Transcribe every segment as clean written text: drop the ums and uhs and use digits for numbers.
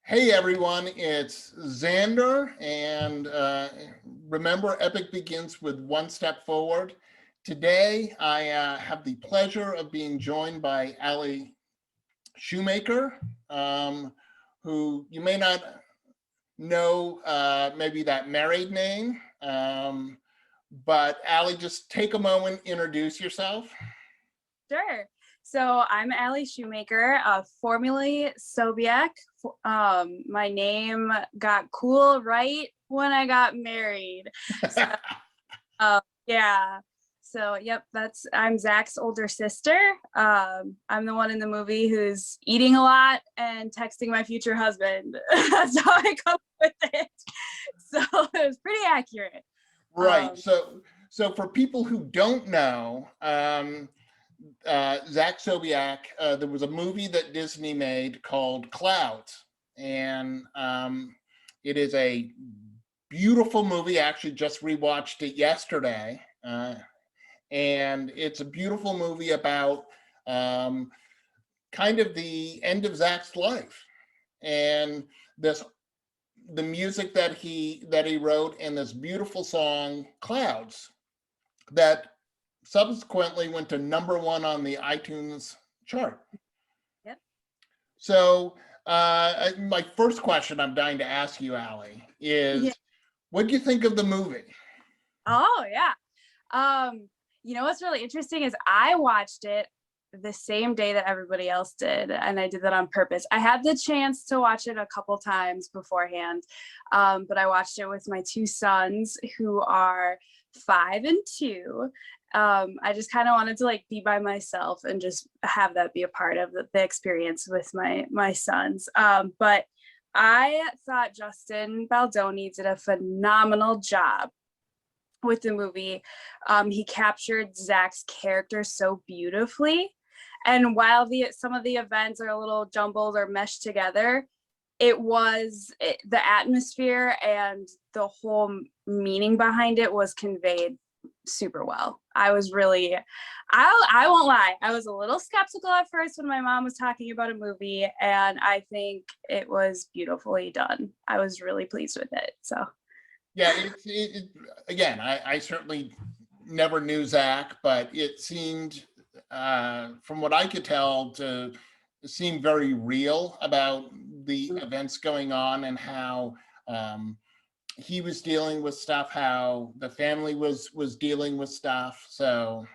Hey everyone, it's Xander, and remember, Epic begins with one step forward. Today, I have the pleasure of being joined by Alli Shoemaker, who you may not know maybe that married name, but Alli, just take a moment, introduce yourself. Sure. So I'm Alli Shoemaker, formerly Sobiech. My name got cool right when I got married. So, yeah. So yep, I'm Zach's older sister. I'm the one in the movie who's eating a lot and texting my future husband. That's how I come up with it. So it was pretty accurate. Right. So for people who don't know, Zach Sobiech, there was a movie that Disney made called Clouds, and it is a beautiful movie. I actually just rewatched it yesterday, and it's a beautiful movie about kind of the end of Zach's life, and the music that he wrote, and this beautiful song Clouds that subsequently went to #1 on the iTunes chart. Yep. So my first question I'm dying to ask you, Alli, is what do you think of the movie? Oh yeah. You know what's really interesting is I watched it the same day that everybody else did, and I did that on purpose. I had the chance to watch it a couple times beforehand, but I watched it with my two sons who are 5 and 2. I just kind of wanted to like be by myself and just have that be a part of the experience with my sons. But I thought Justin Baldoni did a phenomenal job with the movie. He captured Zach's character so beautifully. And while some of the events are a little jumbled or meshed together, the atmosphere and the whole meaning behind it was conveyed super well. I was really, I won't lie, I was a little skeptical at first when my mom was talking about a movie, and I think it was beautifully done. I was really pleased with it. So yeah, again, I certainly never knew Zach, but it seemed, from what I could tell, to seem very real about the events going on, and how he was dealing with stuff, how the family was dealing with stuff. So,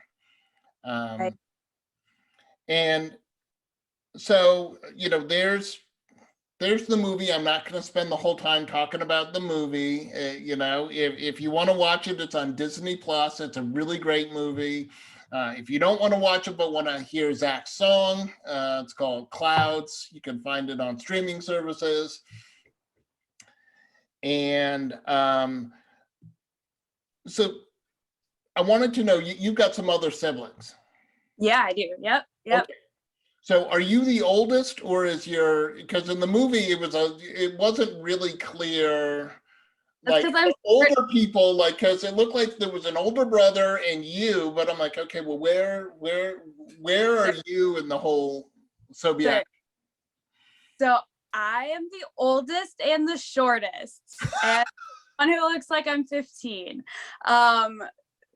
and so, you know, there's the movie. I'm not going to spend the whole time talking about the movie. You know, if you want to watch it, it's on Disney Plus. It's a really great movie. If you don't want to watch it but want to hear Zach's song, it's called Clouds. You can find it on streaming services. And so I wanted to know, you've got some other siblings. Yeah, I do. Yep. Okay. So are you the oldest, or is because in the movie it wasn't really clear, like older people, like, because it looked like there was an older brother and you, but I'm like, okay, well, where are you in the whole Sobiech? So I am the oldest and the shortest, and one who looks like I'm 15. And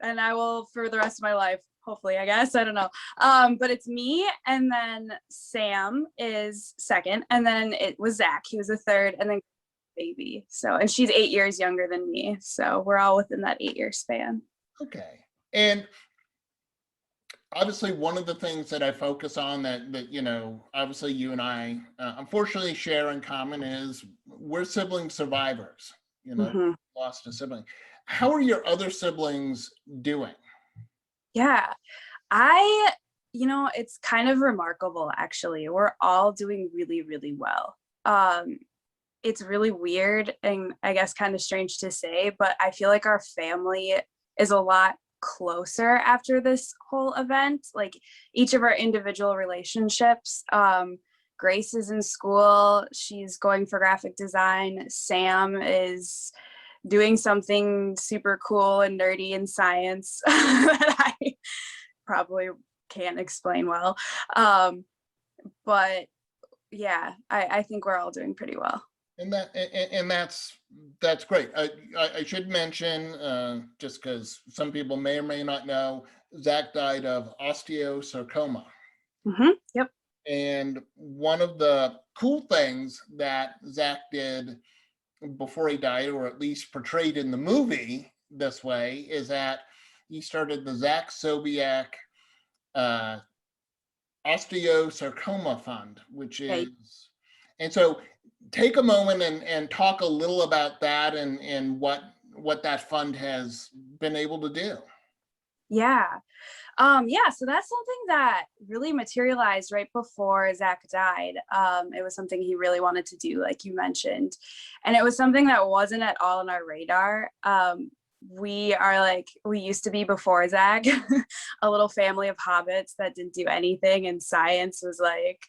I will for the rest of my life, hopefully, I guess, I don't know. But it's me, and then Sam is second, and then it was Zach, he was a third, and then baby. So, and she's 8 years younger than me. So we're all within that 8-year span. Okay. And obviously one of the things that I focus on that you know, obviously you and I unfortunately share in common is we're sibling survivors, you know, lost a sibling. How are your other siblings doing? Yeah, you know, it's kind of remarkable, actually. We're all doing really, really well. It's really weird and I guess kind of strange to say, but I feel like our family is a lot closer after this whole event. Like each of our individual relationships. Grace is in school. She's going for graphic design. Sam is doing something super cool and nerdy in science that I probably can't explain well. But yeah, I think we're all doing pretty well. And that's great. I should mention, just because some people may or may not know, Zach died of osteosarcoma. Yep. And one of the cool things that Zach did before he died, or at least portrayed in the movie this way, is that he started the Zach Sobiech uh, Osteosarcoma Fund, which Yeah. is, and so take a moment and talk a little about that and what that fund has been able to do. Yeah. Yeah, so that's something that really materialized right before Zach died. It was something he really wanted to do, like you mentioned. And it was something that wasn't at all on our radar. We used to be before Zach, a little family of hobbits that didn't do anything, and science was like,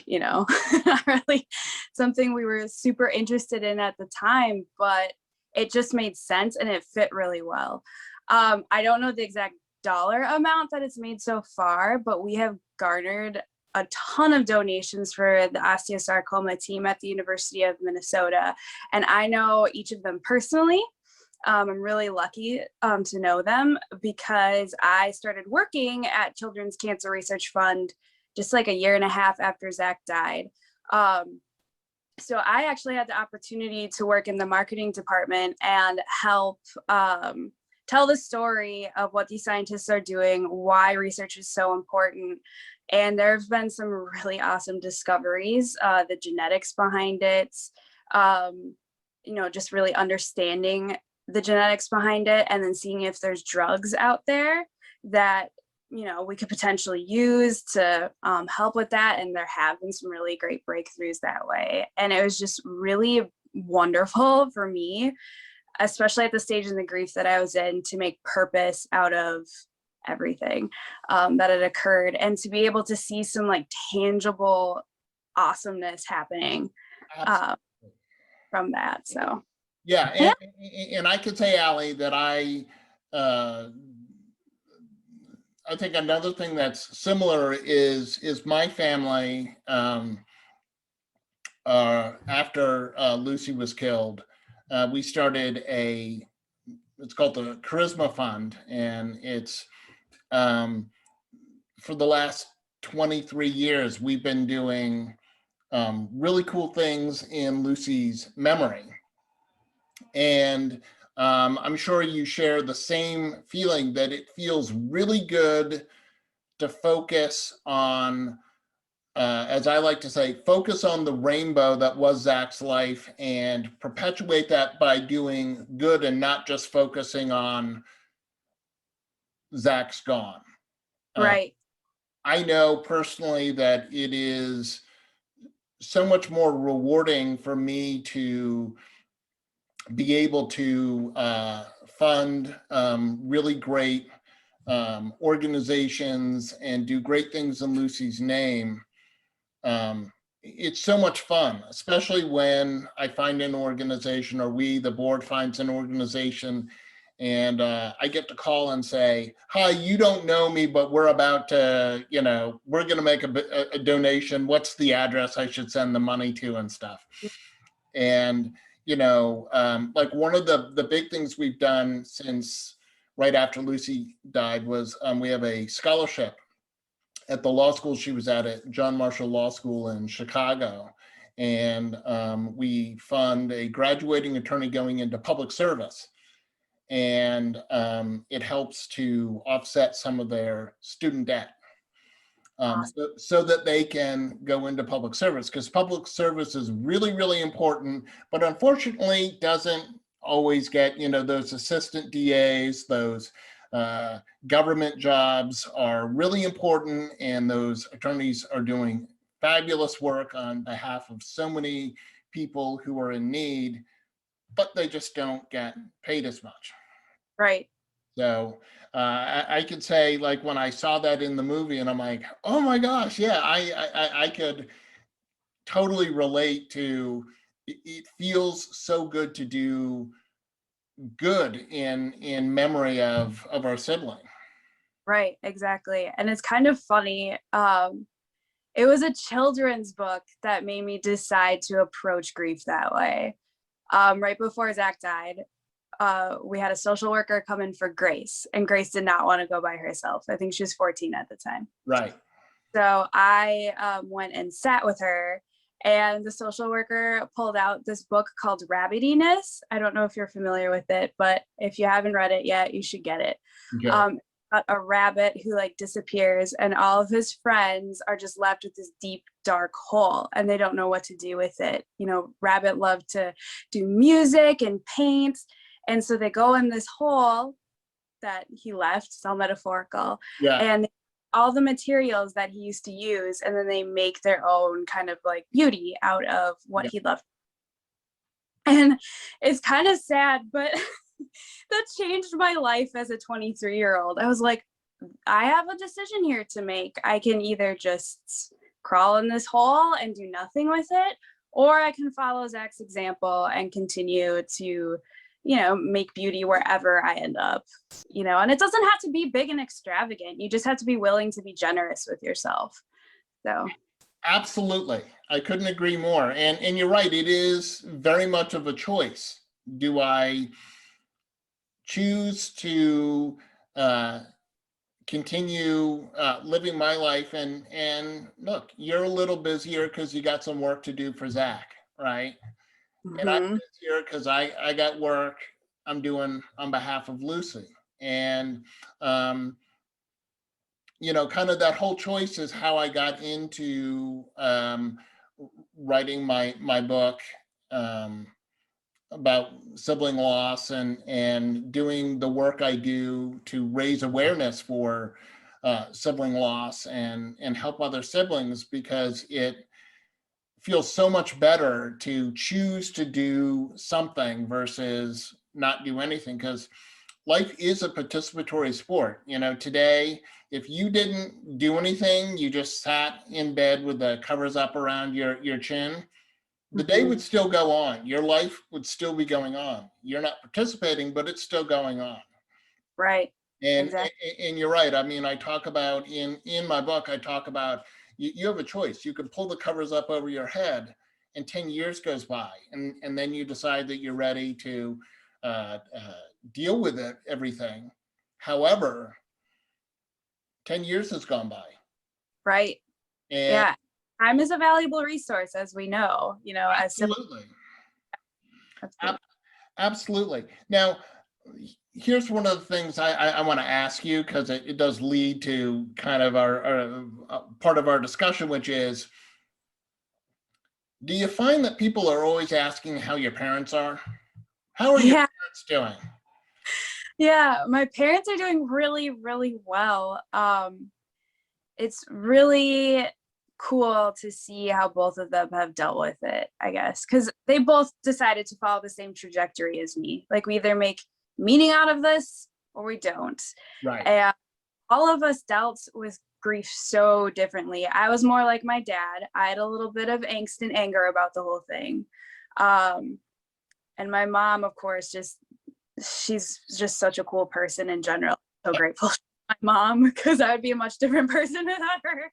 not really something we were super interested in at the time, but it just made sense and it fit really well. I don't know the exact dollar amount that it's made so far, but we have garnered a ton of donations for the osteosarcoma team at the University of Minnesota. And I know each of them personally. I'm really lucky to know them because I started working at Children's Cancer Research Fund just like a year and a half after Zach died. So I actually had the opportunity to work in the marketing department and help tell the story of what these scientists are doing, why research is so important. And there have been some really awesome discoveries, the genetics behind it, just really understanding the genetics behind it, and then seeing if there's drugs out there that, we could potentially use to help with that. And there have been some really great breakthroughs that way. And it was just really wonderful for me, especially at the stage in the grief that I was in, to make purpose out of everything that had occurred, and to be able to see some like tangible awesomeness happening from that. So yeah, and I could say, Alli, that I think another thing that's similar is my family, after Lucy was killed, we started it's called the Charisma Fund, and it's for the last 23 years we've been doing really cool things in Lucy's memory. And I'm sure you share the same feeling, that it feels really good to focus on, as I like to say, focus on the rainbow that was Zach's life and perpetuate that by doing good and not just focusing on Zach's gone. right. I know personally that it is so much more rewarding for me to be able to fund really great organizations and do great things in Lucy's name. It's so much fun, especially when I find an organization, or the board finds an organization, and I get to call and say, hi, you don't know me, but we're about to, we're going to make a donation. What's the address I should send the money to and stuff? And, like one of the big things we've done since right after Lucy died was we have a scholarship at the law school she was at John Marshall Law School in Chicago. And we fund a graduating attorney going into public service. And it helps to offset some of their student debt. So that they can go into public service, because public service is really, really important, but unfortunately doesn't always get, those assistant DAs, those government jobs are really important, and those attorneys are doing fabulous work on behalf of so many people who are in need, but they just don't get paid as much. Right. So I could say, like, when I saw that in the movie, and I'm like, oh my gosh, yeah, I could totally relate to. It feels so good to do good in memory of our sibling. Right, exactly. And it's kind of funny. it was a children's book that made me decide to approach grief that way. Right before Zach died, we had a social worker come in for Grace, and Grace did not want to go by herself. I think she was 14 at the time. Right. So I went and sat with her, and the social worker pulled out this book called Rabbitiness. I don't know if you're familiar with it, but if you haven't read it yet, you should get it. Okay. About a rabbit who like disappears, and all of his friends are just left with this deep, dark hole, and they don't know what to do with it. You know, Rabbit loved to do music and paint, and so they go in this hole that he left, it's all metaphorical, Yeah. and all the materials that he used to use, and then they make their own kind of like beauty out of what he left. And it's kind of sad, but that changed my life as a 23-year-old. I was like, I have a decision here to make. I can either just crawl in this hole and do nothing with it, or I can follow Zach's example and continue to, you know, make beauty wherever I end up, you know. And it doesn't have to be big and extravagant. You just have to be willing to be generous with yourself. So Absolutely. I couldn't agree more. And you're right, it is very much of a choice. Do I choose to continue living my life? And look, you're a little busier because you got some work to do for Zach, right? And I'm busier because I got work I'm doing on behalf of Lucy. And you know, kind of that whole choice is how I got into writing my book about sibling loss, and doing the work I do to raise awareness for sibling loss and help other siblings, because it feels so much better to choose to do something versus not do anything, because life is a participatory sport. You know, today, if you didn't do anything, you just sat in bed with the covers up around your chin, the day would still go on. Your life would still be going on. You're not participating, but it's still going on. right. And, Exactly. and you're right. I mean, I talk about in my book, I talk about you have a choice. You can pull the covers up over your head, and 10 years goes by, and then you decide that you're ready to deal with it, everything. However, 10 years has gone by. Right. And Yeah. Time is a valuable resource, as we know, you know, absolutely. as Absolutely. Now, here's one of the things I want to ask you, because it does lead to kind of our part of our discussion, which is, do you find that people are always asking how your parents are? How are your parents doing? Yeah, my parents are doing really, really well. It's really cool to see how both of them have dealt with it, I guess, because they both decided to follow the same trajectory as me. Like, we either make meaning out of this or we don't. Right. And all of us dealt with grief so differently. I was more like my dad. I had a little bit of angst and anger about the whole thing. And my mom, of course, she's just such a cool person in general. So grateful for my mom, because I would be a much different person without her.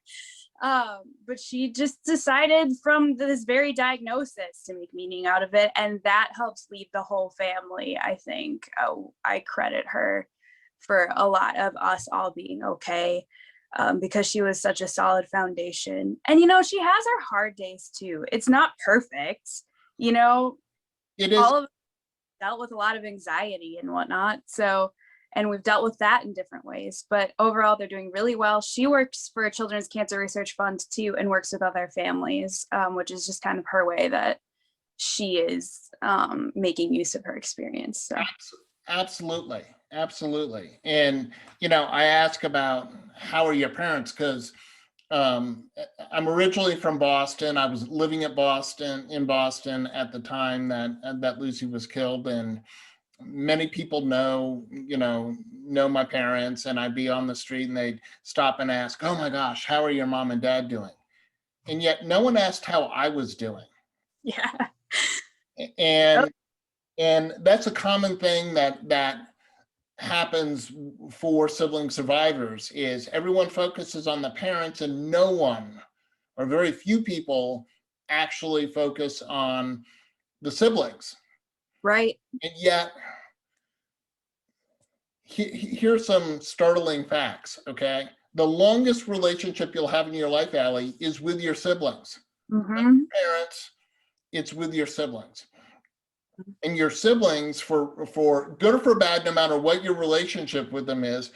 But she just decided from this very diagnosis to make meaning out of it, and that helps lead the whole family. I think I credit her for a lot of us all being okay, because she was such a solid foundation. And you know, she has her hard days too. It's not perfect, you know. It is. All of us dealt with a lot of anxiety and whatnot, so, and we've dealt with that in different ways, but overall they're doing really well. She works for a Children's Cancer Research Fund too, and works with other families, which is just kind of her way that she is making use of her experience. So Absolutely. Absolutely. And, you know, I ask about how are your parents, because I'm originally from Boston. I was living in Boston at the time that Lucy was killed, and many people know my parents, and I'd be on the street and they'd stop and ask, "Oh my gosh, how are your mom and dad doing?" And yet no one asked how I was doing. yeah. And that's a common thing that happens for sibling survivors, is everyone focuses on the parents and no one or very few people actually focus on the siblings. Right. And yet, here's some startling facts, okay? The longest relationship you'll have in your life, Alli, is with your siblings. Mm-hmm. Parents, it's with your siblings. And your siblings, for good or for bad, no matter what your relationship with them is,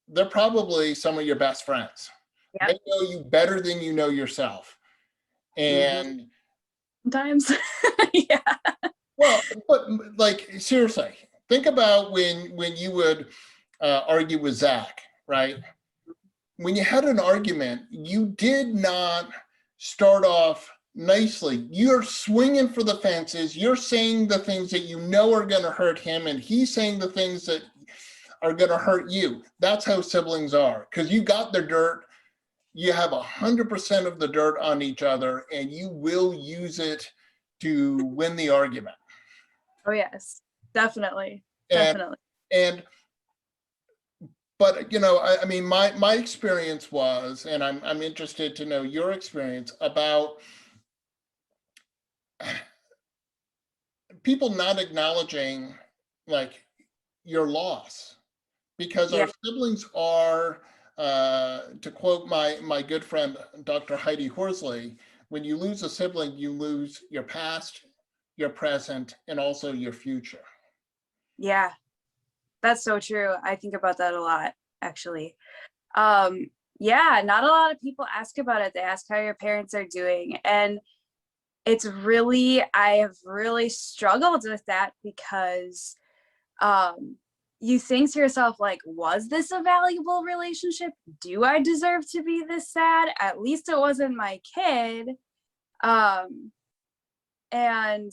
they're probably some of your best friends. Yep. They know you better than you know yourself. And sometimes. Yeah. well, but like seriously, think about when you would argue with Zach, right? When you had an argument, you did not start off nicely. You're swinging for the fences. You're saying the things that you know are going to hurt him, and he's saying the things that are going to hurt you. That's how siblings are, because you got their dirt. You have 100% of the dirt on each other, and you will use it to win the argument. Oh yes, definitely. And, Definitely. and but you know, I mean, my experience was, and I'm interested to know your experience about people not acknowledging like your loss, because Yeah. our siblings are, to quote my good friend Dr. Heidi Horsley, when you lose a sibling, you lose your past, your present, and also your future. Yeah. That's so true. I think about that a lot, actually. Yeah, not a lot of people ask about it. They ask how your parents are doing. And it's really, I have really struggled with that because you think to yourself, like, was this a valuable relationship? Do I deserve to be this sad? At least it wasn't my kid. And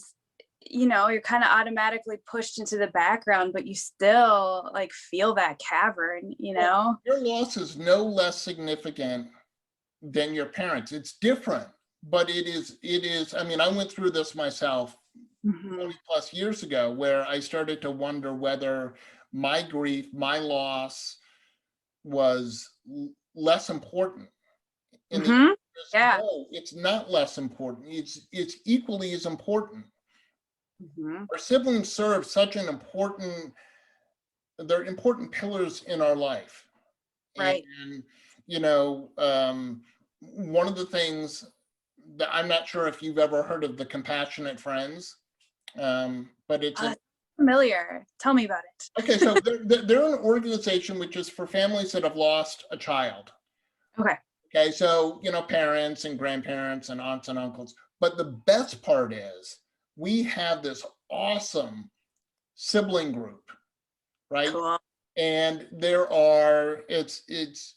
you know, you're kind of automatically pushed into the background, but you still like feel that cavern, you know? Your loss is no less significant than your parents. It's different, but it is, I mean, I went through this myself 20 plus years ago, where I started to wonder whether my grief, my loss was less important. And the answer is Yeah. no, it's not less important. It's equally as important. Our siblings serve such an important, they're important pillars in our life. Right. And, you know, one of the things that I'm not sure if you've ever heard of the Compassionate Friends, but it's familiar. Tell me about it. okay. So they're an organization which is for families that have lost a child. Okay. Okay, so you know, parents and grandparents and aunts and uncles. But the best part is we have this awesome sibling group, right? Cool. And there are, it's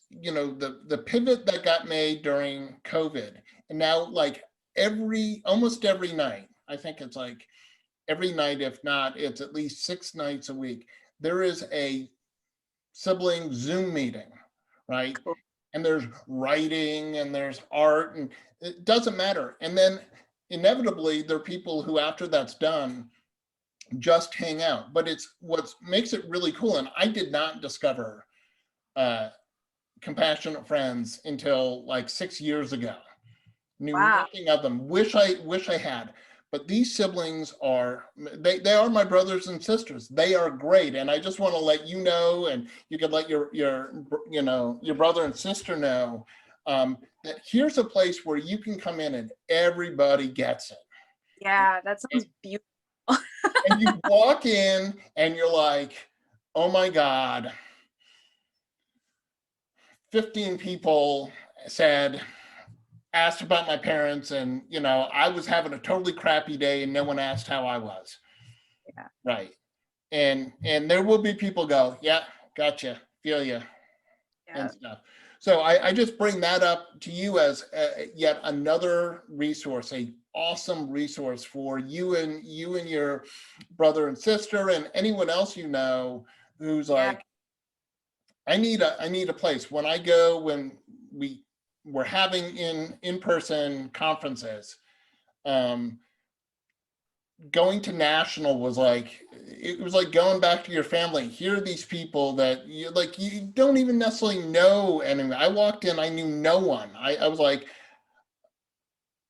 you know, the pivot that got made during COVID, and now like almost every night, I think it's like every night, if not, it's at least 6 nights a week, there is a sibling Zoom meeting, right? Cool. And there's writing and there's art, and it doesn't matter. And then inevitably there are people who, after that's done, just hang out. But it's what makes it really cool. And I did not discover Compassionate Friends until like 6 years ago. Knew nothing of them. Wish I had. But these siblings are, they are my brothers and sisters. They are great. And I just want to let you know, and you could let your you know, your brother and sister know, that here's a place where you can come in and everybody gets it. Yeah, that sounds beautiful. And you walk in and you're like, oh my God, 15 people asked about my parents, and you know, I was having a totally crappy day and no one asked how I was. Yeah. Right. And there will be people go, yeah, gotcha, feel you, and stuff. So I just bring that up to you as yet another resource, a awesome resource for you and your brother and sister and anyone else you know who's like, I need a place. When I go, when we're having in-person conferences, going to national was like, it was like going back to your family. Here are these people that you don't even necessarily know anyone. I walked in, I knew no one. I was like,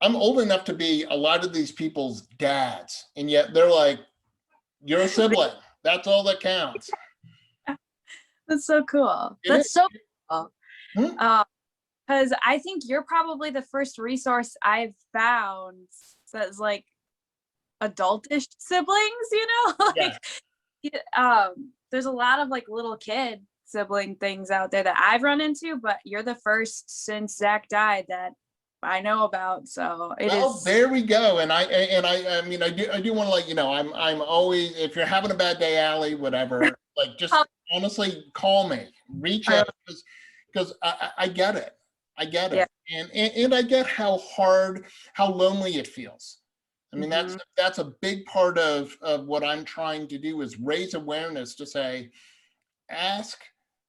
I'm old enough to be a lot of these people's dads, and yet they're like, you're a sibling. That's all that counts. That's so cool. It That's is. so cool. Hmm? Because I think you're probably the first resource I've found that's like adultish siblings, you know? Yeah. There's a lot of like little kid sibling things out there that I've run into, but you're the first since Zach died that I know about. So it Well, is. there we go. And I mean, I do want to let you know, I'm always, if you're having a bad day, Allie, whatever, like just honestly call me, reach out, because I get it. I get Yeah. it. And I get how hard, how lonely it feels. I mean, Mhm. that's a big part of what I'm trying to do is raise awareness to say, ask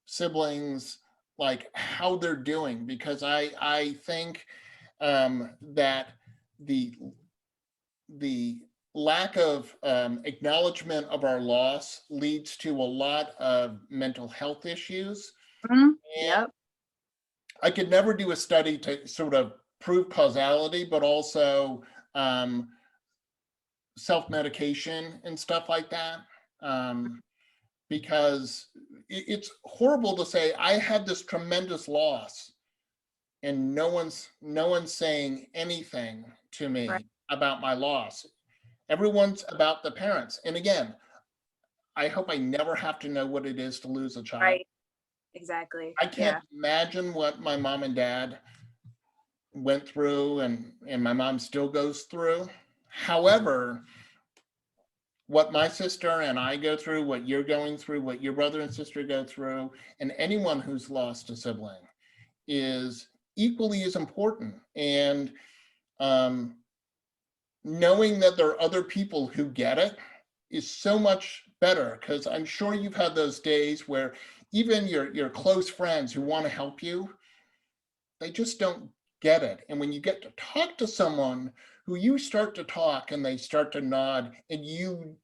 siblings like how they're doing, because I think that the the lack of acknowledgement of our loss leads to a lot of mental health issues. Mhm. And Yep. I could never do a study to sort of prove causality, but also um, self-medication and stuff like that. Because it's horrible to say I had this tremendous loss and no one's saying anything to Right. me about my loss. Everyone's about the parents. And again, I hope I never have to know what it is to lose a child. Right. Exactly. I can't Yeah. imagine what my mom and dad went through and my mom still goes through. However, what my sister and I go through, what you're going through, what your brother and sister go through, and anyone who's lost a sibling is equally as important. And um, knowing that there are other people who get it is so much better, because I'm sure you've had those days where even your close friends who want to help you, they just don't get it. And when you get to talk to someone who you start to talk and they start to nod and you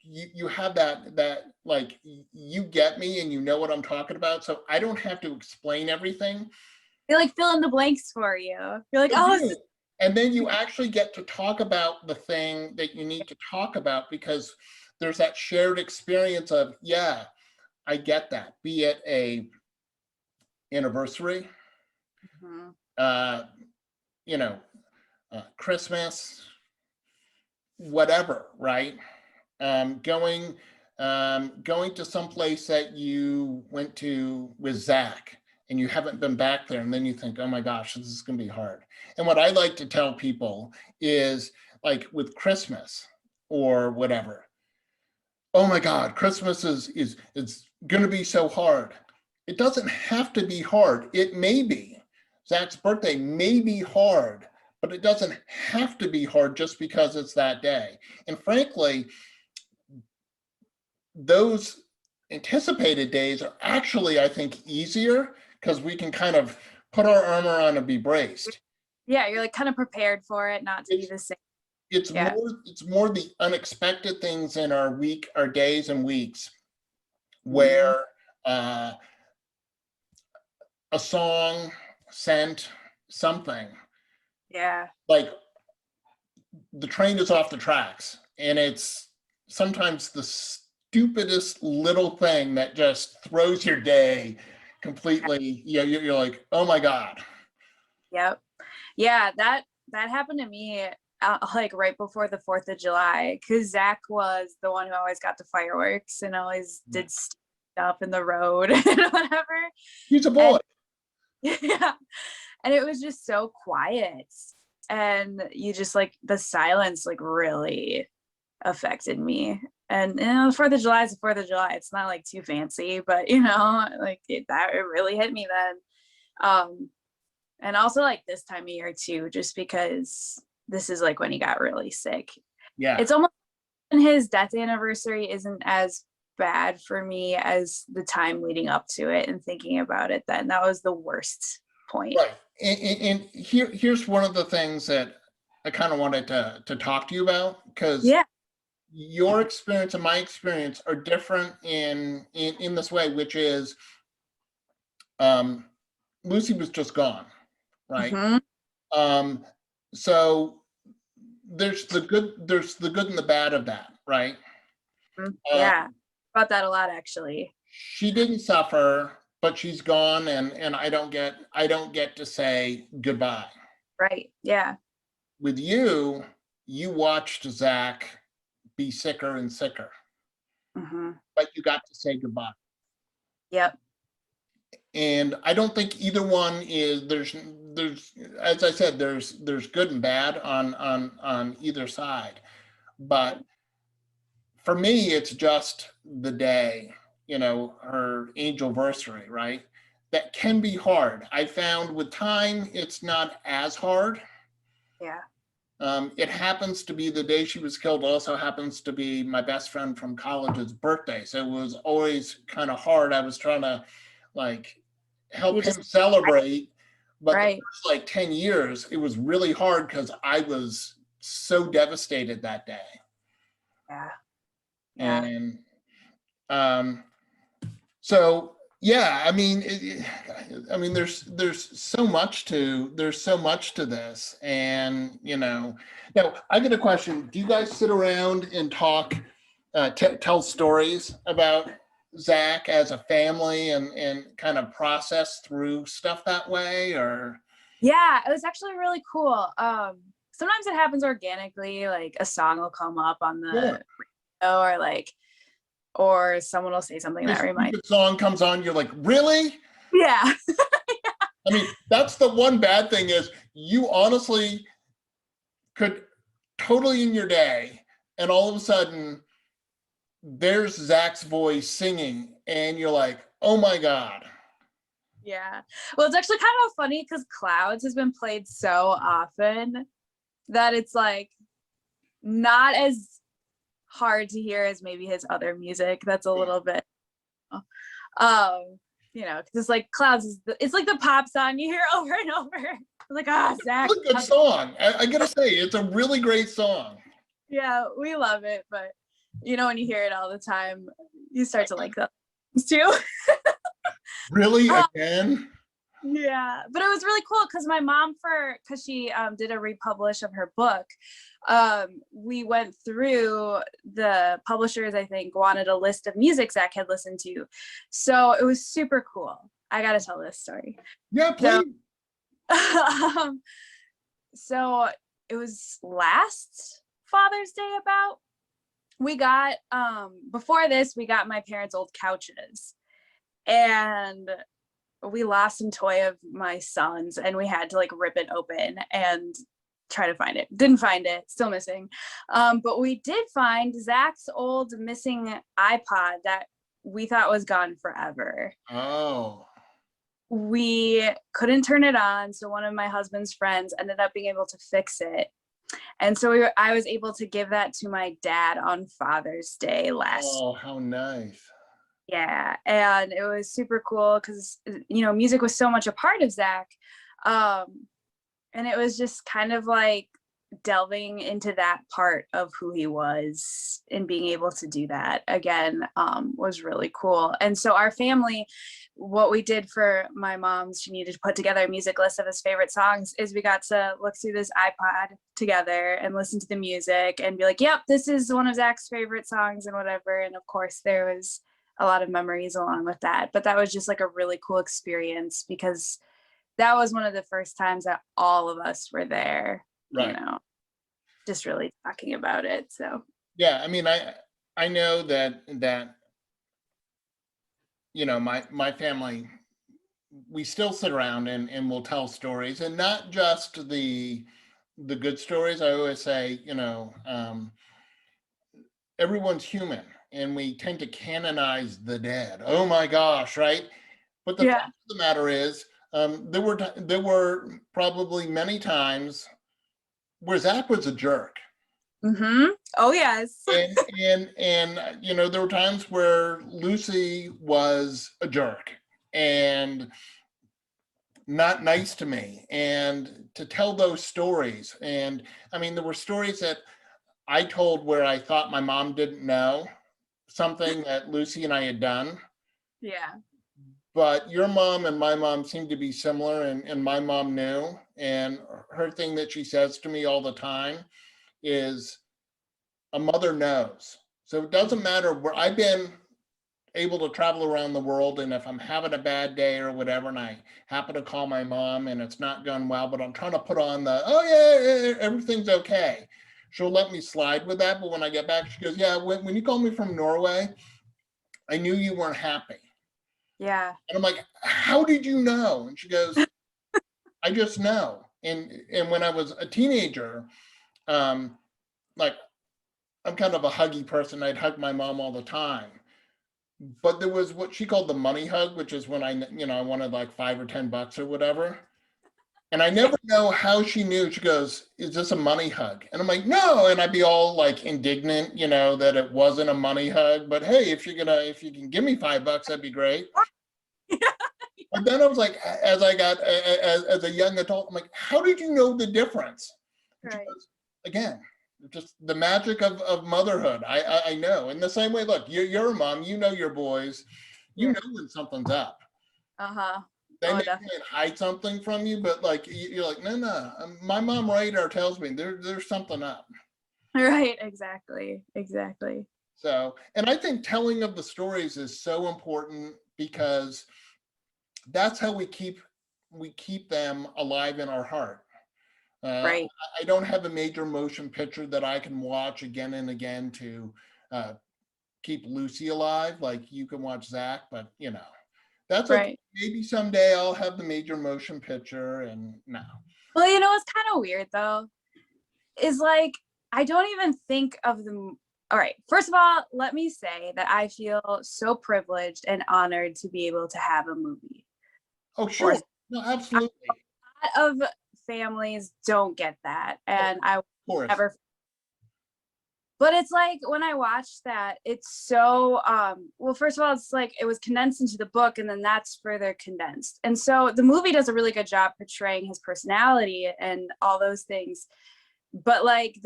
have that like you get me and you know what I'm talking about, so I don't have to explain everything. They like fill in the blanks for you. You're like, They oh, do. And then you actually get to talk about the thing that you need to talk about, because there's that shared experience of, yeah, I get that. Be it a anniversary, Mhm. uh, you know, Christmas, whatever, right? Going going to some place that you went to with Zach and you haven't been back there, and then you think, oh my gosh, this is going to be hard. And what I like to tell people is, like with Christmas or whatever, oh my God, Christmas is going to be so hard. It doesn't have to be hard. It may be. Zach's birthday may be hard, but it doesn't have to be hard just because it's that day. And frankly, those anticipated days are actually, I think, easier because we can kind of put our armor on and be braced. Yeah, you're like kind of prepared for it not to be It's the same. it's Yeah. more the unexpected things in our days and weeks Mhm. where a song sent something Yeah. like the train is off the tracks, and it's sometimes the stupidest little thing that just throws your day completely. You're like, oh my God. Yep. Yeah, that happened to me like right before the 4th of July, because Zach was the one who always got the fireworks and always did stuff in the road and whatever. He's a boy. And yeah, and it was just so quiet. And you just like the silence like really affected me. And the 4th of July is the 4th of July. It's not like too fancy, but like it really hit me then. Um, and also like this time of year too, just because this is like when he got really sick. Yeah. It's almost, and his death anniversary isn't as bad for me as the time leading up to it and thinking about it then. That was the worst point. Right. And here's one of the things that I kind of wanted to talk to you about, because Yeah. your experience and my experience are different in this way, which is Lucy was just gone, right? So there's the good and the bad of that, right? Yeah, about that a lot actually. She didn't suffer, but she's gone, and I don't get to say goodbye. Right. Yeah. With you, you watched Zach be sicker and sicker, but you got to say goodbye. Yep. And I don't think either one is, there's as I said, there's good and bad on either side. But for me, it's just the day, her angelversary, right? That can be hard. I found with time, it's not as hard. Yeah. It happens to be the day she was killed, also happens to be my best friend from college's birthday. So it was always kind of hard. I was trying to help him celebrate. But the first 10 years, it was really hard because I was so devastated that day. Yeah. And so, yeah, I mean, there's so much to this, and now I get a question. Do you guys sit around and talk, tell stories about Zach as a family, and kind of process through stuff that way, or? Yeah, it was actually really cool. Sometimes it happens organically, like a song will come up on the radio, or someone will say something that reminds the song comes on, you're like, really? Yeah. I mean, that's the one bad thing, is you honestly could totally in your day, and all of a sudden there's Zach's voice singing, and you're like, oh my God. Yeah. Well, it's actually kind of funny because Clouds has been played so often that it's like not as hard to hear as maybe his other music. That's a little bit, because it's like Clouds it's like the pop song you hear over and over. Like, Zach. It's a good song. I gotta say, it's a really great song. Yeah, we love it, but when you hear it all the time, you start to like that too. Really? Again? Yeah, but it was really cool because my mom, because she did a republish of her book, we went through the publishers, I think, wanted a list of music Zach had listened to. So it was super cool. I got to tell this story. Yeah, please. So it was last Father's Day we got, before this, we got my parents' old couches. And we lost some toy of my son's, and we had to rip it open and try to find it. Didn't find it, still missing. But we did find Zach's old missing iPod that we thought was gone forever. Oh. We couldn't turn it on, so one of my husband's friends ended up being able to fix it. And so I was able to give that to my dad on Father's Day last. Oh, how nice. Yeah, and it was super cool because music was so much a part of Zach, and it was just kind of like delving into that part of who he was, and being able to do that again was really cool. And so our family, what we did for my mom's, she needed to put together a music list of his favorite songs, is we got to look through this iPod together and listen to the music and be like, yep, this is one of Zach's favorite songs and whatever. And of course there was a lot of memories along with that, but that was just a really cool experience because that was one of the first times that all of us were there, just really talking about it. So yeah, I mean, I know that my family, we still sit around and we'll tell stories, and not just the good stories. I always say, everyone's human, and we tend to canonize the dead. Oh my gosh, right? But the fact of the matter is, there were probably many times where Zach was a jerk. Oh yes. and there were times where Lucy was a jerk and not nice to me, and to tell those stories. And I mean, there were stories that I told where I thought my mom didn't know something that Lucy and I had done. Yeah. But your mom and my mom seem to be similar, and my mom knew. And her thing that she says to me all the time is, a mother knows. So it doesn't matter where I've been able to travel around the world, and if I'm having a bad day or whatever, and I happen to call my mom and it's not going well, but I'm trying to put on the, oh yeah, everything's okay, she'll let me slide with that. But when I get back, she goes, yeah, when you called me from Norway, I knew you weren't happy. Yeah. And I'm like, how did you know? And she goes, I just know. And when I was a teenager, like, I'm kind of a huggy person. I'd hug my mom all the time. But there was what she called the money hug, which is when I wanted like $5 or $10 or whatever. And I never know how she knew. She goes, is this a money hug? And I'm like, no. And I'd be all like indignant, that it wasn't a money hug. But hey, if you can give me $5, that'd be great. But then I was like, as I got, as a young adult, I'm like, how did you know the difference? And she Right. goes, again, just the magic of motherhood. I know. In the same way, look, you're a mom, you know your boys, you Yeah. know when something's up. Uh-huh. They Oh, may try definitely. and hide something from you, but like you're like, no. My mom radar tells me there's something up. Right. Exactly. Exactly. So, and I think telling of the stories is so important, because that's how we keep them alive in our heart. Right. I don't have a major motion picture that I can watch again and again to uh, keep Lucy alive, like you can watch Zach, but that's okay. Right. Maybe someday I'll have the major motion picture, and no. Well, what's kind of weird though is like I don't even think of them. All right. First of all, let me say that I feel so privileged and honored to be able to have a movie. Oh, Or sure. No, absolutely. a lot of families don't get that, and I Of course. never. But it's like when I watched that, it's so well, first of all, it's like it was condensed into the book, and then that's further condensed. And so the movie does a really good job portraying his personality and all those things. But like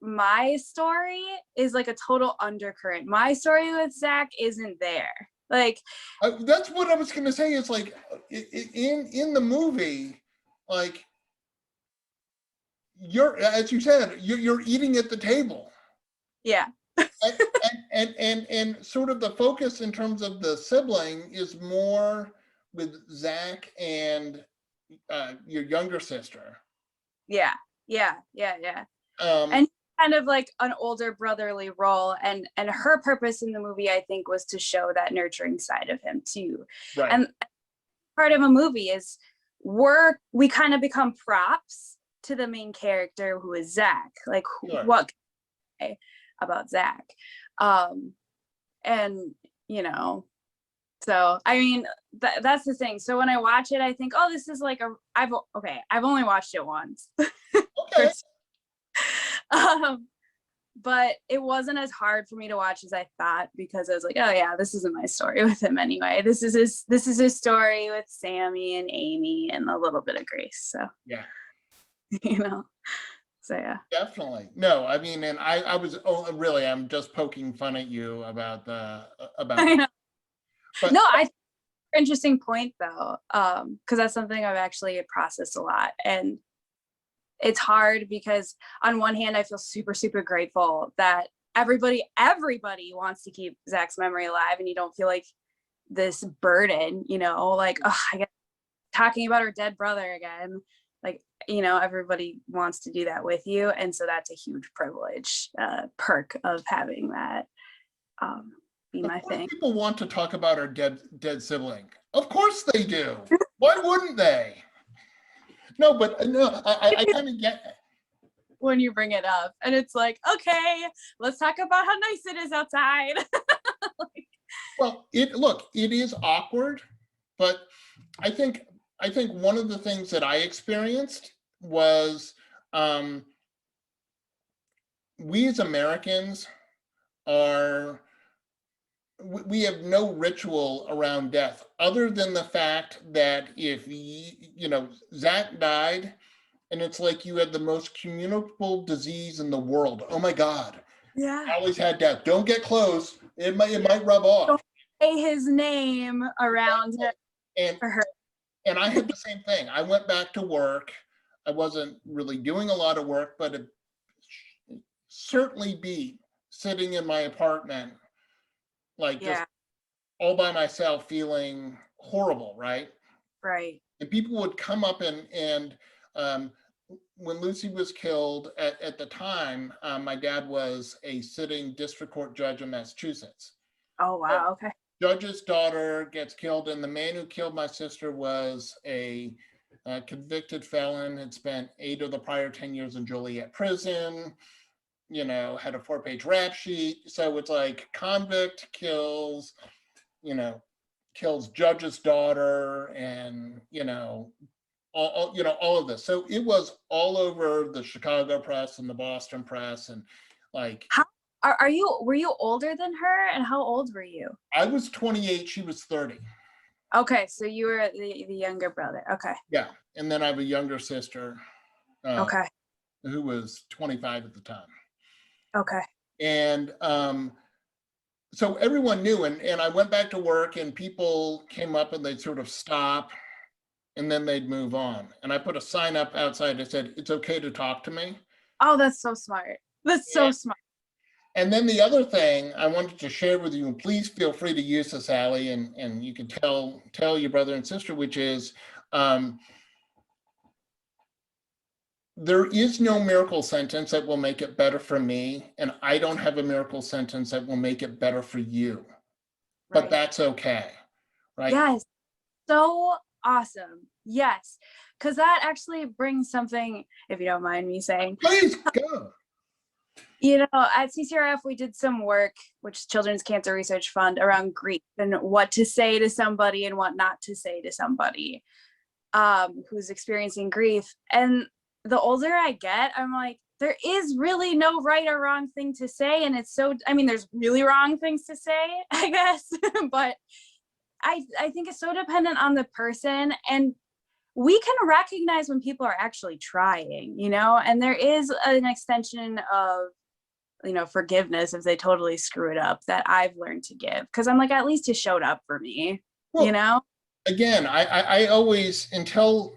my story is like a total undercurrent. My story with Zach isn't there. Like That's what I was going to say. It's like in the movie, like as you said, you're eating at the table. yeah. and sort of the focus in terms of the sibling is more with Zach and your younger sister. Yeah. Um, And kind of like an older brotherly role, and her purpose in the movie I think was to show that nurturing side of him too. right. And part of a movie is we kind of become props to the main character, who is Zach. Like Sure. what can I say about Zach? And so I mean that's the thing. So when I watch it, I think, oh, this is like I've only watched it once. Okay. But it wasn't as hard for me to watch as I thought, because I was like, oh yeah, this isn't my story with him anyway. This is his story with Sammy and Amy and a little bit of Grace. So Yeah. So yeah. Definitely. No, I mean, and I was really, I'm just poking fun at you about I know. But no, interesting point though, because that's something I've actually processed a lot, and it's hard because on one hand I feel super, super grateful that everybody wants to keep Zach's memory alive, and you don't feel like this burden, like, oh, I guess talking about her dead brother again, like, everybody wants to do that with you, and so that's a huge privilege, perk of having that be my thing. People want to talk about our dead sibling. Of course they do. Why wouldn't they? No, but no, I kind of get it. When you bring it up, and it's like, okay, let's talk about how nice it is outside. Well, it is awkward, but I think one of the things that I experienced was we as Americans we have no ritual around death, other than the fact that if Zach died and it's like you had the most communicable disease in the world. Oh my God. Yeah. I always had that. Don't get close. It might rub Don't off. say his name around it And for her. and I had the same thing. I went back to work. I wasn't really doing a lot of work, but it certainly beat sitting in my apartment, like just Yeah, all by myself, feeling horrible, right? right. And people would come up and um, when Lucy was killed at the time, my dad was a sitting district court judge in Massachusetts. Oh, So wow. Okay. judge's daughter gets killed, and the man who killed my sister was a convicted felon, had spent 8 of the prior 10 years in Joliet prison, you know, had a 4-page rap sheet. So it's like convict kills, you know, kills judge's daughter, and all of this. So it was all over the Chicago press and the Boston press, and like How were you older than her, and how old were you? I was 28, she was 30. Okay, so you were the younger brother. Okay. Yeah, and then I have a younger sister Okay. who was 25 at the time. Okay. And so everyone knew, and I went back to work, and people came up and they'd sort of stop, and then they'd move on. And I put a sign up outside that said, "It's okay to talk to me." Oh, that's so smart. That's so And, smart. and then the other thing I wanted to share with you, and please feel free to use this, Alli, and you can tell your brother and sister, which is um, there is no miracle sentence that will make it better for me, and I don't have a miracle sentence that will make it better for you. But Right. that's okay, right? Yes. So awesome. Yes. Because that actually brings something, if you don't mind me saying. Please go. You know, at CCRF, we did some work, which Children's Cancer Research Fund, around grief and what to say to somebody and what not to say to somebody who's experiencing grief. And the older I get, I'm like, there is really no right or wrong thing to say. And it's so, I mean, there's really wrong things to say, I guess, but I think it's so dependent on the person. And we can recognize when people are actually trying, you know, and there is an extension of, you know, forgiveness if they totally screw it up that I've learned to give. Cause I'm like, at least you showed up for me, Well, you know? again, I always, until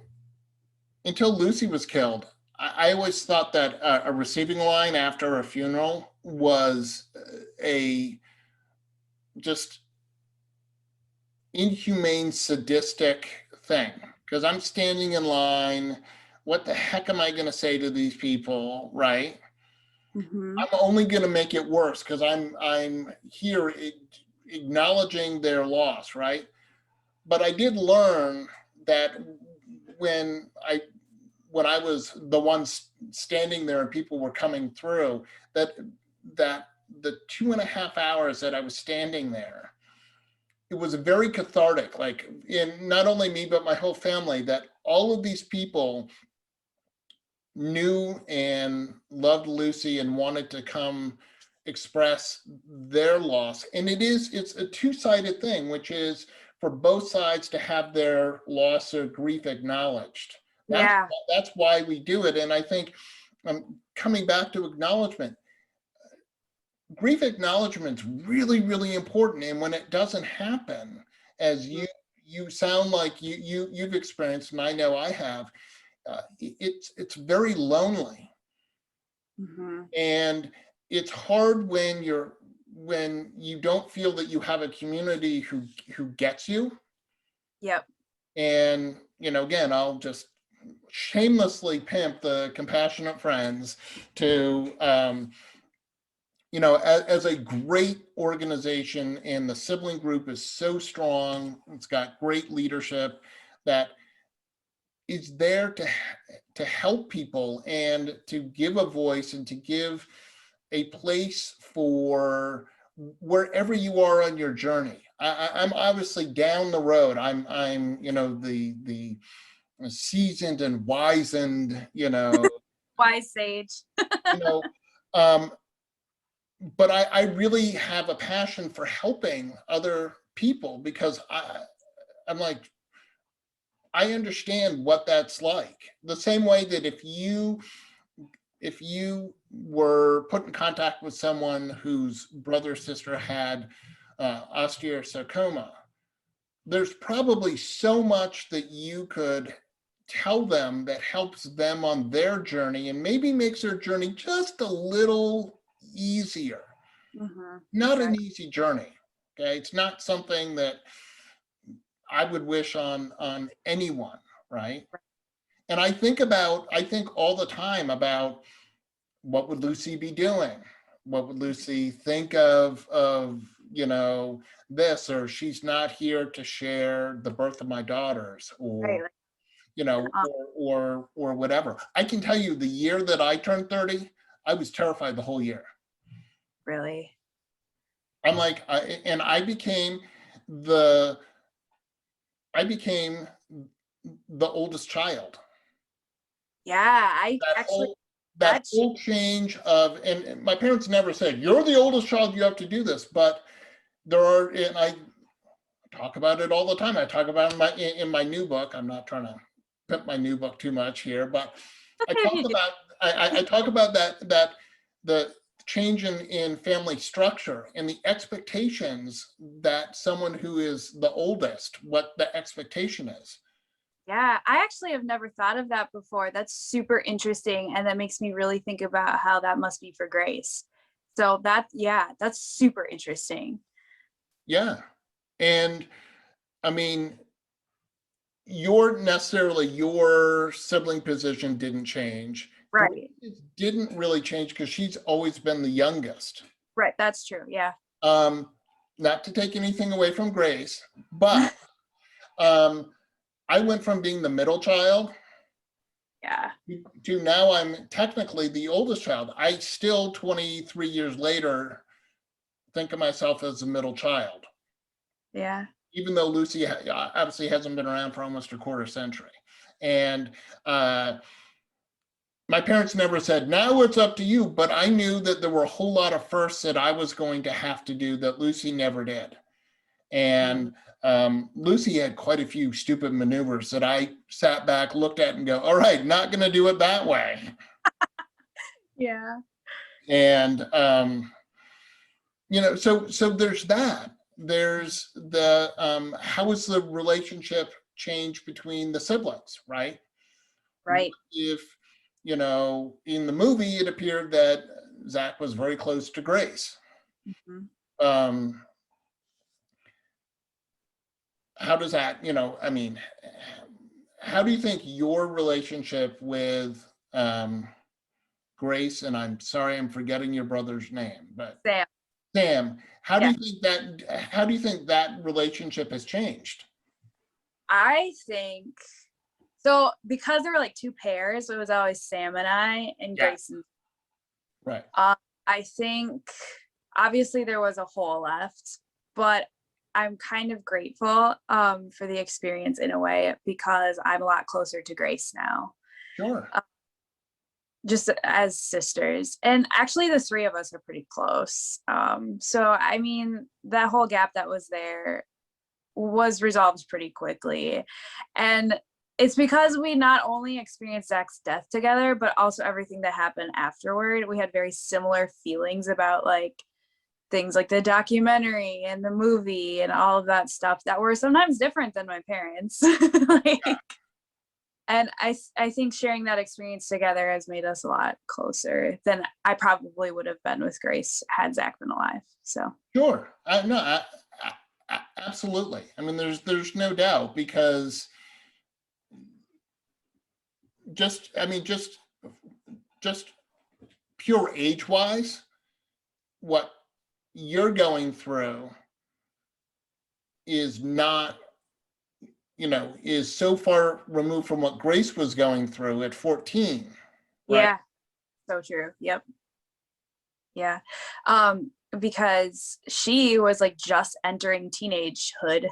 Lucy was killed, I always thought that a receiving line after a funeral was a just inhumane, sadistic thing. Because I'm standing in line. What the heck am I going to say to these people, right? Mm-hmm. I'm only going to make it worse because I'm here acknowledging their loss, right? But I did learn that when I was the one standing there and people were coming through, that the 2.5 hours that I was standing there, it was very cathartic, like in not only me, but my whole family, that all of these people knew and loved Lucy and wanted to come express their loss. And it's a two-sided thing, which is for both sides to have their loss or grief acknowledged. Yeah. That's why we do it. And I think coming back to acknowledgement, grief acknowledgement is really, really important. And when it doesn't happen, as you sound like you've experienced, and I know I have, it's very lonely. Mm-hmm. And it's hard when you don't feel that you have a community who gets you. Yep. And again, I'll just shamelessly pimp the Compassionate Friends to as a great organization, and the Sibling group is so strong. It's got great leadership that is there to help people and to give a voice and to give a place for wherever you are on your journey. I'm obviously down the road. I'm the seasoned and wizened, Wise sage. you know, um, but I really have a passion for helping other people, because I'm like, I understand what that's like. The same way that if you were put in contact with someone whose brother or sister had osteosarcoma, there's probably so much that you could tell them that helps them on their journey and maybe makes their journey just a little easier. Not an easy journey. Okay. It's not something that I would wish on anyone, right? And I think all the time about what would Lucy be doing? What would Lucy think of, this, or she's not here to share the birth of my daughters, or, or whatever. I can tell you the year that I turned 30, I was terrified the whole year. Really? I'm like, I became the oldest child. Yeah, that whole change of, and my parents never said, you're the oldest child, you have to do this, but there are, and I talk about it all the time. I talk about it in my new book. I'm not trying to pimp my new book too much here, but I talk about that the change in family structure and the expectations that someone who is the oldest, what the expectation is. Yeah, I actually have never thought of that before. That's super interesting. And that makes me really think about how that must be for Grace. So that's super interesting. Yeah. And I mean, your sibling position didn't change. Right. It didn't really change because she's always been the youngest. Right. That's true. Yeah. Not to take anything away from Grace, but I went from being the middle child to now I'm technically the oldest child. I still, 23 years later, think of myself as a middle child. Yeah. Even though Lucy obviously hasn't been around for almost a quarter century. And my parents never said, now it's up to you, but I knew that there were a whole lot of firsts that I was going to have to do that Lucy never did. And Lucy had quite a few stupid maneuvers that I sat back, looked at and go, all right, not going to do it that way. Yeah. And, so there's that. There's the, how is the relationship change between the siblings, right? Right. If, in the movie, it appeared that Zach was very close to Grace. How does that, how do you think your relationship with Grace, and I'm sorry, I'm forgetting your brother's name, but Sam, how do you think that relationship has changed? I think so, because there were like two pairs, it was always Sam and I and Grace. Right. I think obviously there was a hole left, but I'm kind of grateful for the experience in a way, because I'm a lot closer to Grace now. Sure. Just as sisters, and actually the three of us are pretty close. So I mean, that whole gap that was there was resolved pretty quickly, and it's because we not only experienced Zach's death together, but also everything that happened afterward. We had very similar feelings about like things like the documentary and the movie and all of that stuff that were sometimes different than my parents. And I think sharing that experience together has made us a lot closer than I probably would have been with Grace had Zach been alive. So sure. Absolutely. I mean, there's no doubt, because just pure age wise, what you're going through is not, is so far removed from what Grace was going through at 14. Right? Yeah, so true. Yep. Yeah. Because she was like just entering teenagehood,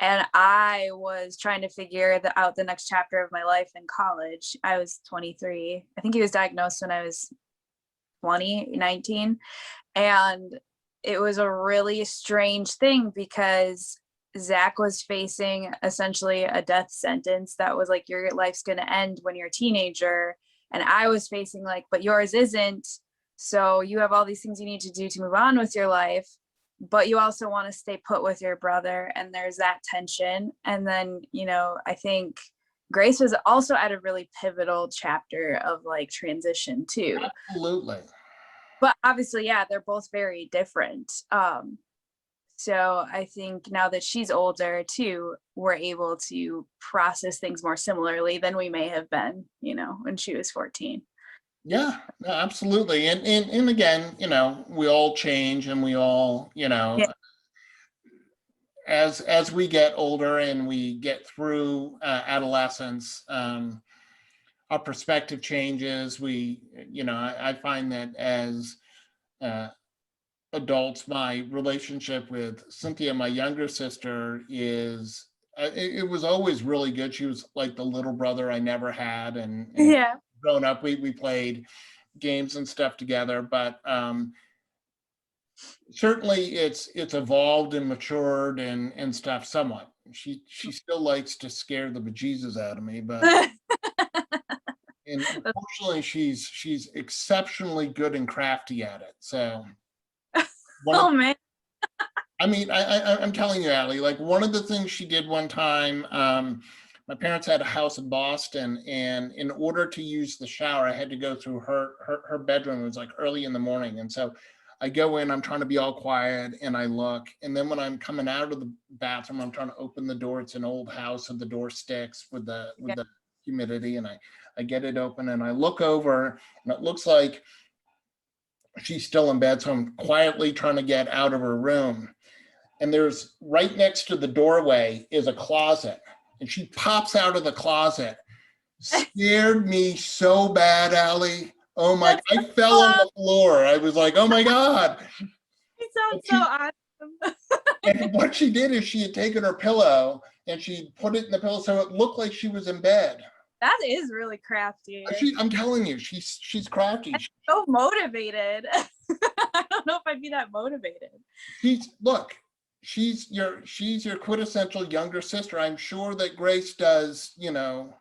and I was trying to figure out the next chapter of my life in college. I was 23. I think he was diagnosed when I was 19. And it was a really strange thing, because Zach was facing essentially a death sentence that was like, your life's going to end when you're a teenager. And I was facing like, but yours isn't. So you have all these things you need to do to move on with your life, but you also want to stay put with your brother. And there's that tension. And then, you know, I think Grace was also at a really pivotal chapter of like transition too. Absolutely. But obviously, yeah, they're both very different. So I think now that she's older too, we're able to process things more similarly than we may have been, you know, when she was 14. Yeah, no, absolutely. And again, you know, we all change and we all, you know, Yeah. as we get older and we get through adolescence, our perspective changes. We, you know, I find that as adults, my relationship with Cynthia, my younger sister, is it was always really good. She was like the little brother I never had, and Yeah. growing up, we played games and stuff together. But certainly, it's evolved and matured and stuff somewhat. She still likes to scare the bejesus out of me, but and unfortunately, she's exceptionally good and crafty at it. So. Oh man. I mean, I'm telling you, Allie, like one of the things she did one time, my parents had a house in Boston, and in order to use the shower, I had to go through her bedroom. It was like early in the morning. And so I go in, I'm trying to be all quiet, and I look. And then when I'm coming out of the bathroom, I'm trying to open the door. It's an old house, and the door sticks with the humidity. And I get it open, and I look over, and it looks like she's still in bed. So I'm quietly trying to get out of her room. And there's right next to the doorway is a closet. And she pops out of the closet. Scared me so bad, Allie. Oh my, I fell on the floor. I was like, oh my God. It sounds so awesome. And what she did is she had taken her pillow and she put it in the pillow so it looked like she was in bed. That is really crafty. I'm telling you, she's crafty. I'm so motivated. I don't know if I'd be that motivated. She's your quintessential younger sister. I'm sure that Grace does, you know,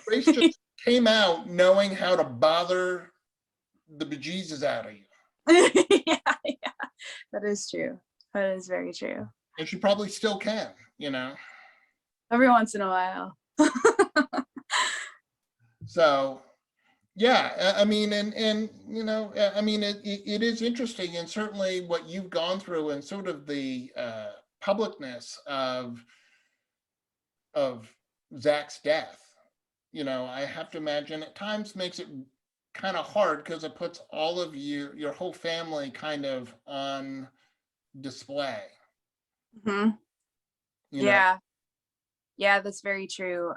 Grace just came out knowing how to bother the bejesus out of you. Yeah, that is true. That is very true. And she probably still can, you know. Every once in a while. So yeah, I mean, and you know, I mean, it is interesting, and certainly what you've gone through and sort of the publicness of Zach's death, you know, I have to imagine at times makes it kind of hard because it puts all of your whole family kind of on display. Mm-hmm. Yeah. Yeah, that's very true.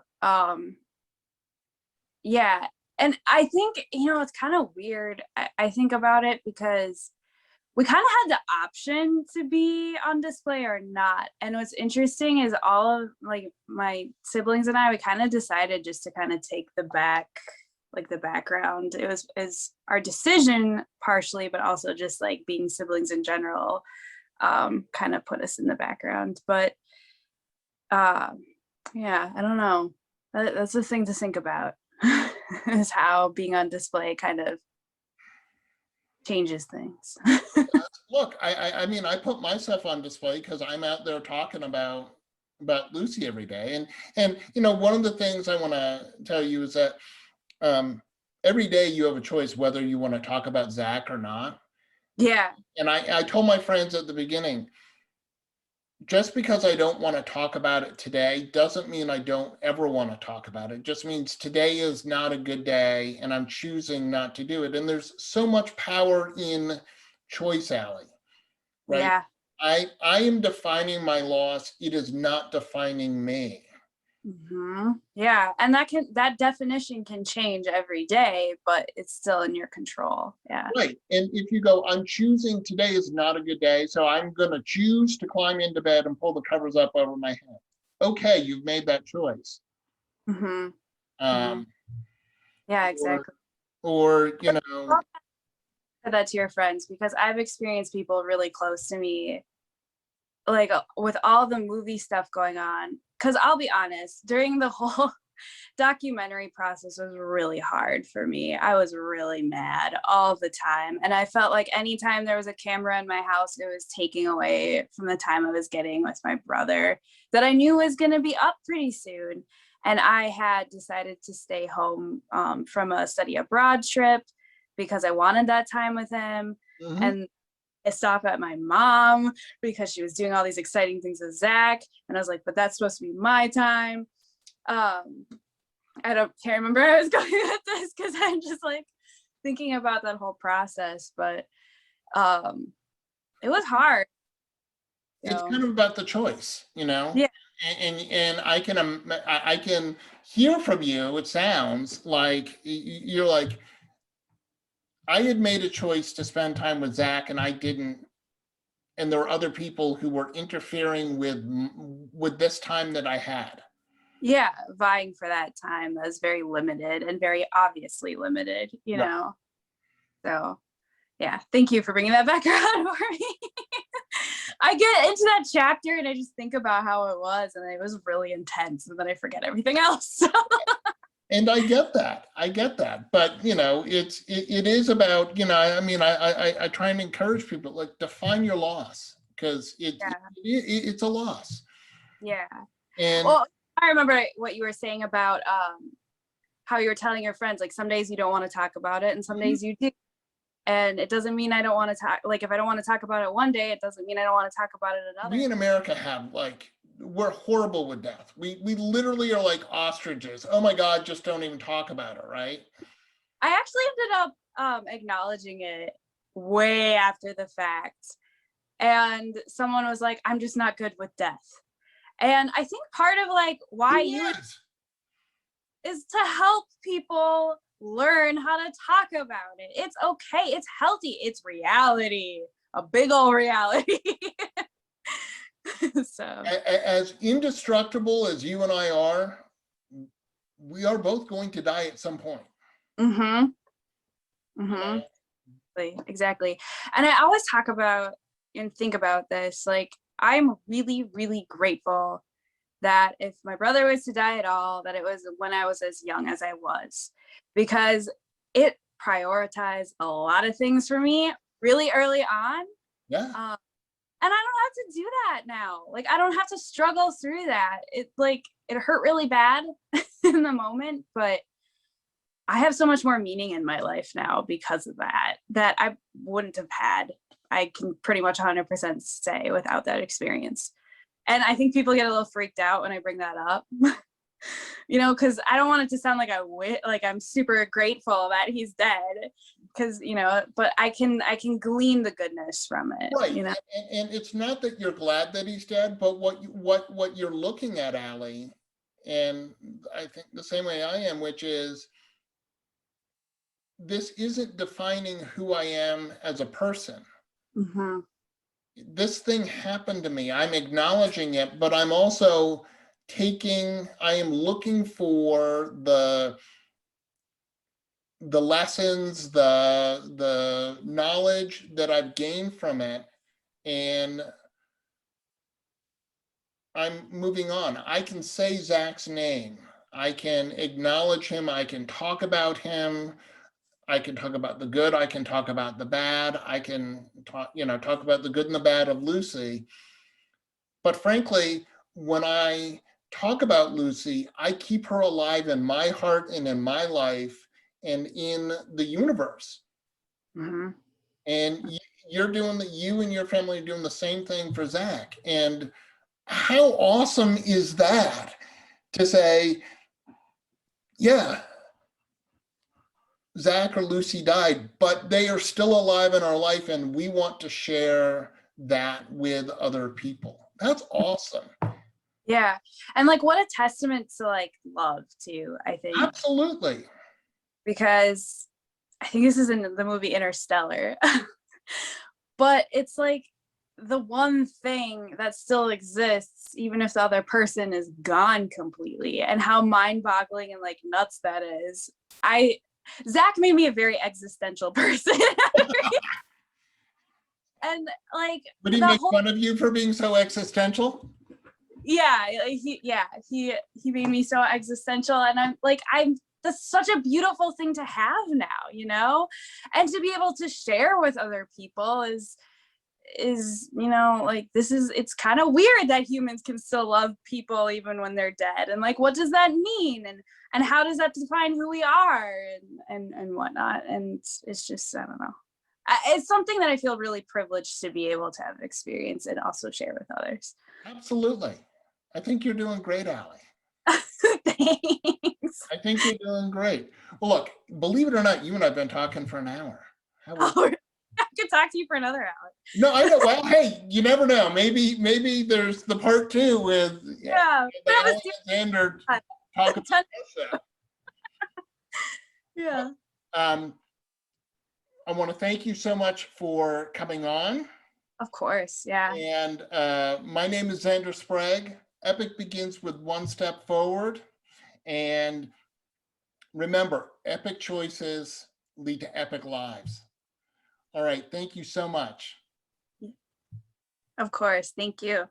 Yeah. And I think, you know, it's kind of weird. I think about it because we kind of had the option to be on display or not. And what's interesting is all of like my siblings and I, we kind of decided just to kind of take the background. It was our decision partially, but also just like being siblings in general kind of put us in the background. But yeah, I don't know. That's the thing to think about is how being on display kind of changes things. Look, I mean, I put myself on display because I'm out there talking about Lucy every day. And you know, one of the things I want to tell you is that every day you have a choice whether you want to talk about Zach or not. Yeah. And I told my friends at the beginning, just because I don't want to talk about it today doesn't mean I don't ever want to talk about it. It just means today is not a good day and I'm choosing not to do it. And there's so much power in choice, Allie, right? Yeah. I am defining my loss. It is not defining me. Mm-hmm. Yeah, and that definition can change every day, but it's still in your control. Yeah. Right. And if you go, I'm choosing today is not a good day, so I'm going to choose to climb into bed and pull the covers up over my head. Okay, you've made that choice. Mm-hmm. Yeah, exactly. Or you know, that to your friends, because I've experienced people really close to me like with all the movie stuff going on, because I'll be honest, during the whole documentary process was really hard for me. I was really mad all the time. And I felt like anytime there was a camera in my house, it was taking away from the time I was getting with my brother that I knew was going to be up pretty soon. And I had decided to stay home from a study abroad trip because I wanted that time with him. Mhm. And pissed off at my mom because she was doing all these exciting things with Zach. And I was like, but that's supposed to be my time. Can't remember where I was going with this because I'm just like thinking about that whole process, but it was hard. It's So, kind of about the choice, yeah, and I can hear from you. It sounds like you're like, I had made a choice to spend time with Zach and I didn't, and there were other people who were interfering with this time that I had. yeah, vying for that time that was very limited and very obviously limited, Right. So yeah, thank you for bringing that back around for me. I get into that chapter and I just think about how it was, and it was really intense, and then I forget everything else. And I get that. But it is about, I mean, I try and encourage people, like, define your loss, because it's a loss. Yeah. And Well, I remember what you were saying about how you were telling your friends, like, some days you don't want to talk about it and some days you do. And it doesn't mean I don't want to talk. Like, if I don't want to talk about it one day, it doesn't mean I don't want to talk about it another. we in America have, like, we're horrible with death. We literally are like ostriches. Oh my God, just don't even talk about it, right? I actually ended up acknowledging it way after the fact. And someone was like, I'm just not good with death. And I think part of like why you is to help people learn how to talk about it. It's okay. It's healthy. It's reality. A big old reality. So as indestructible as you and I are, we are both going to die at some point. mm-hmm. Mm-hmm. Exactly. And I always talk about and think about this, like, I'm really, really grateful that if my brother was to die at all, that it was when I was as young as I was, because it prioritized a lot of things for me really early on. Yeah. And I don't have to do that now. Like, I don't have to struggle through that. It hurt really bad in the moment, but I have so much more meaning in my life now because of that I wouldn't have had. I can pretty much 100% say without that experience. And I think people get a little freaked out when I bring that up, because I don't want it to sound like I'm super grateful that he's dead, because but I can glean the goodness from it. Right. And it's not that you're glad that he's dead, but what you're looking at, Alli, and I think the same way I am, which is, this isn't defining who I am as a person. Mm-hmm. This thing happened to me. I'm acknowledging it, but I'm also I am looking for the lessons, the knowledge that I've gained from it, and I'm moving on. I can say Zach's name. I can acknowledge him. I can talk about him. I can talk about the good. I can talk about the bad. I can talk about the good and the bad of Lucy. But frankly, when I talk about Lucy, I keep her alive in my heart and in my life and in the universe. Mm-hmm. And you and your family are doing the same thing for Zach. And how awesome is that, to say, yeah, Zach or Lucy died, but they are still alive in our life, and we want to share that with other people. That's awesome. Yeah. And like, what a testament to like love too, I think. Absolutely. Because I think this is in the movie Interstellar. But it's like the one thing that still exists, even if the other person is gone completely, and how mind-boggling and like nuts that is. Zach made me a very existential person. And like Would he the make whole, fun of you for being so existential? yeah, he made me so existential, and I'm that's such a beautiful thing to have now, you know, and to be able to share with other people is you know, like it's kind of weird that humans can still love people even when they're dead, and like what does that mean, and how does that define who we are, and whatnot. And it's just, I don't know, it's something that I feel really privileged to be able to have experience and also share with others. Absolutely. I think you're doing great, Alli. Thanks. I think you're doing great. Well, look, believe it or not, you and I've been talking for an hour. How was Oh, I could talk to you for another hour. No, I know. Well, hey, you never know. Maybe there's the part two with Yeah, that was Alexander fun. talk about that. Yeah. I want to thank you so much for coming on. Of course, yeah. And my name is Xander Sprague. Epic begins with one step forward. And remember, epic choices lead to epic lives. All right. Thank you so much. Of course. Thank you.